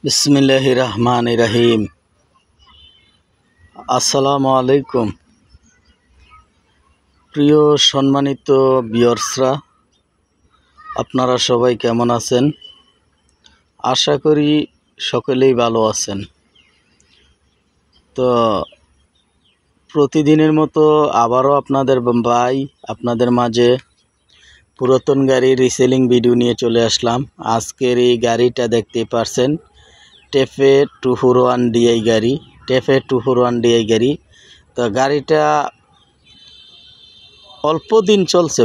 বিসমিল্লাহির রহমানির রহিম। আসসালামু আলাইকুম। প্রিয় সম্মানিত ভিউয়ার্সরা, আপনারা সবাই কেমন আছেন? আশা করি সকলেই ভালো আছেন। তো প্রতিদিনের মতো আবারও আপনাদের মাঝে পুরাতন গাড়ি রিসেলিং ভিডিও নিয়ে চলে আসলাম। আজকের এই গাড়িটা দেখতে পারছেন, টেফে 241 ডিআই গাড়ি। তো গাড়িটা অল্প দিন চলছে,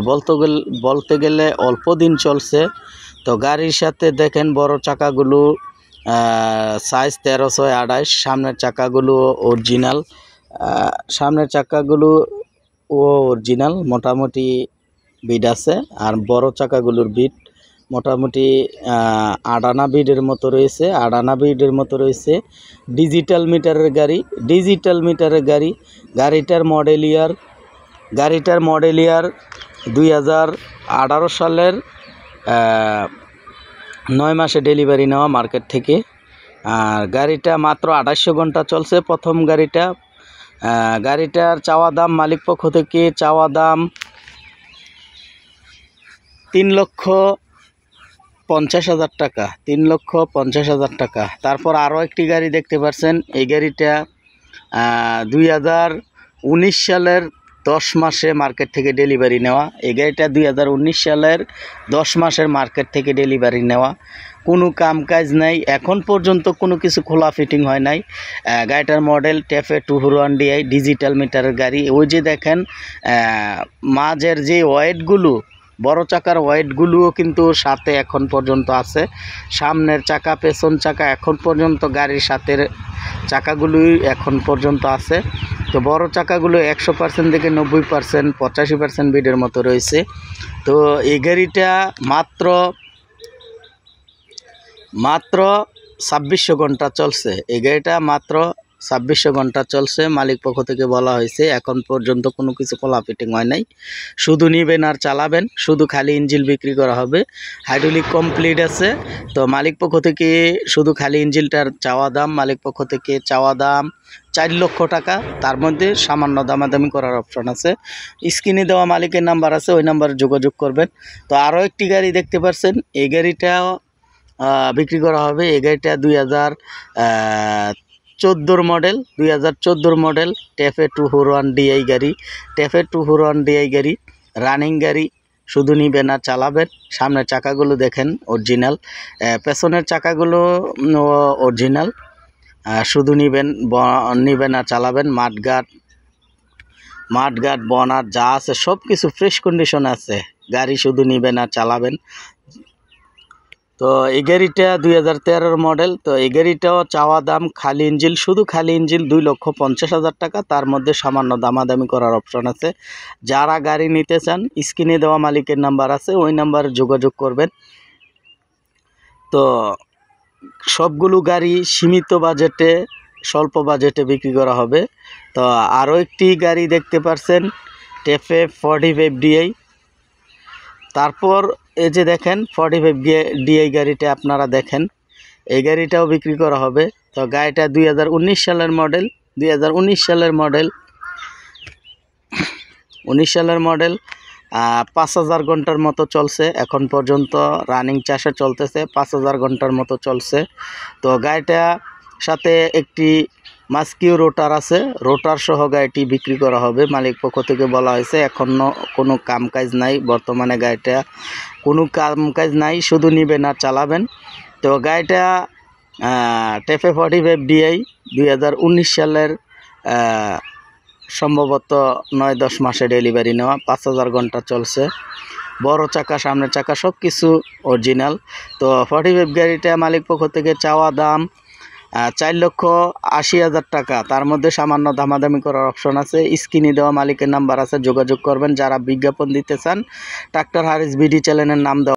বলতে গেলে অল্প দিন চলছে। তো গাড়ির সাথে দেখেন বড় চাকাগুলো সাইজ 1328, সামনের চাকাগুলো অরিজিনাল, মোটামুটি বিট আছে। আর বড় চাকাগুলোর বিট মোটামুটি আড়ানা বিটের মতো রয়েছে। ডিজিটাল মিটারের গাড়ি। গাড়িটার মডেল ইয়ার 2018 সালের 9 মাসে ডেলিভারি নেওয়া মার্কেট থেকে। আর গাড়িটা মাত্র 2800 ঘন্টা চলছে। প্রথম গাড়িটার চাওয়া দাম মালিক পক্ষ থেকে 3,50,000 টাকা। 3,50,000 টাকা। তারপর আরও একটি গাড়ি দেখতে পাচ্ছেন। এই গাড়িটা 2019 সালের 10 মাসে মার্কেট থেকে ডেলিভারি নেওয়া। এই গাড়িটা 2019 সালের 10 মাসের মার্কেট থেকে ডেলিভারি নেওয়া। কোনো কাম কাজ নাই, এখন পর্যন্ত কোনো কিছু খোলা ফিটিং হয় নাই। গাড়িটার মডেল টেফে 241 ডিআই, ডিজিটাল মিটারের গাড়ি। ওই যে দেখেন মাঝের যে ওয়েটগুলো, বড় চাকার ওয়েটগুলোও কিন্তু সাথে এখন পর্যন্ত আছে। সামনের চাকা, পেছন চাকা এখন পর্যন্ত গাড়ির সাথে চাকাগুলোই এখন পর্যন্ত আছে। তো বড় চাকাগুলো 100% থেকে 90%, 85% বিডের মতো রয়েছে। তো এই গাড়িটা মাত্র 2600 ঘন্টা চলছে। এই গাড়িটা মাত্র 2600 ঘন্টা চলছে। মালিক পক্ষ থেকে বলা হয়েছে এখন পর্যন্ত কোনো কিছু খোলা ফিটিং হয় নাই, শুধু নিবেন আর চালাবেন, শুধু খালি ইঞ্জিল বিক্রি করা হবে। হাইড্রোলিক কমপ্লিট আছে। তো মালিক পক্ষ থেকে শুধু খালি ইঞ্জিলটার চাওয়া দাম 4 লক্ষ টাকা। তার মধ্যে সামান্য দামাদামি করার অপশন আছে। স্ক্রিনে দেওয়া মালিকের নাম্বার আছে, ওই নাম্বারে যোগাযোগ করবেন। তো আরও একটি গাড়ি দেখতে পাচ্ছেন, এই গাড়িটাও বিক্রি করা হবে। এই গাড়িটা 2014 মডেল টেফে 241 ডিআই গাড়ি। রানিং গাড়ি, শুধু নিবেন আর চালাবেন। সামনের চাকাগুলো দেখেন অরিজিনাল, পেছনের চাকাগুলো অরিজিনাল। শুধু নিবেন আর চালাবেন। মাঠগাট বনার যা আছে সব কিছু ফ্রেশ কন্ডিশন আছে। গাড়ি শুধু নিবেন আর চালাবেন। তো এই গাড়িটা 2013 মডেল। তো এই গাড়িটাও চাওয়া দাম শুধু খালি ইঞ্জিল 2,50,000 টাকা। তার মধ্যে সামান্য দামাদামি করার অপশন আছে। যারা গাড়ি নিতে চান স্ক্রিনে দেওয়া মালিকের নাম্বার আছে, ওই নাম্বারে যোগাযোগ করবেন। তো সবগুলো গাড়ি সীমিত বাজেটে, স্বল্প বাজেটে বিক্রি করা হবে। তো আরও একটি গাড়ি দেখতে পাচ্ছেন, টেফে 45 ডিআই। তারপর এই যে দেখেন 45 ডিআই গাড়িটা আপনারা দেখেন, এই গাড়িটাও বিক্রি করা হবে। তো গাড়িটা 2019 সালের মডেল। 5,000 ঘন্টার মতো চলছে এখন পর্যন্ত, রানিং চাষে চলতেছে। 5,000 ঘন্টার মতো চলছে। তো গাড়িটা সাথে একটি মাস্কিউ রোটার আছে, রোটার সহ গাড়িটি বিক্রি করা হবে। মালিক পক্ষ থেকে বলা হয়েছে এখনও কোনো কাম কাজ নাই, বর্তমানে গাড়িটা কোনো কাম কাজ নাই, শুধু নিবেন আর চালাবেন। তো গাড়িটা টেফে 45 ডিআই 2019 সালের সম্ভবত 9-10 মাসে ডেলিভারি নেওয়া। 5,000 ঘন্টা চলছে। বড় চাকা, সামনের চাকা সব কিছু অরিজিনাল। তো 45 গাড়িটা মালিক পক্ষ থেকে চাওয়া দাম 4,80,000 টাকা। তার মধ্যে সামান্য দামাদামি করার অপশন আছে। স্ক্রিনে দেওয়া মালিকের নাম্বার আছে, যোগাযোগ করবেন। যারা বিজ্ঞাপন দিতে চান, ট্রাক্টর হারিস বিডি চ্যানেলের নাম দেওয়া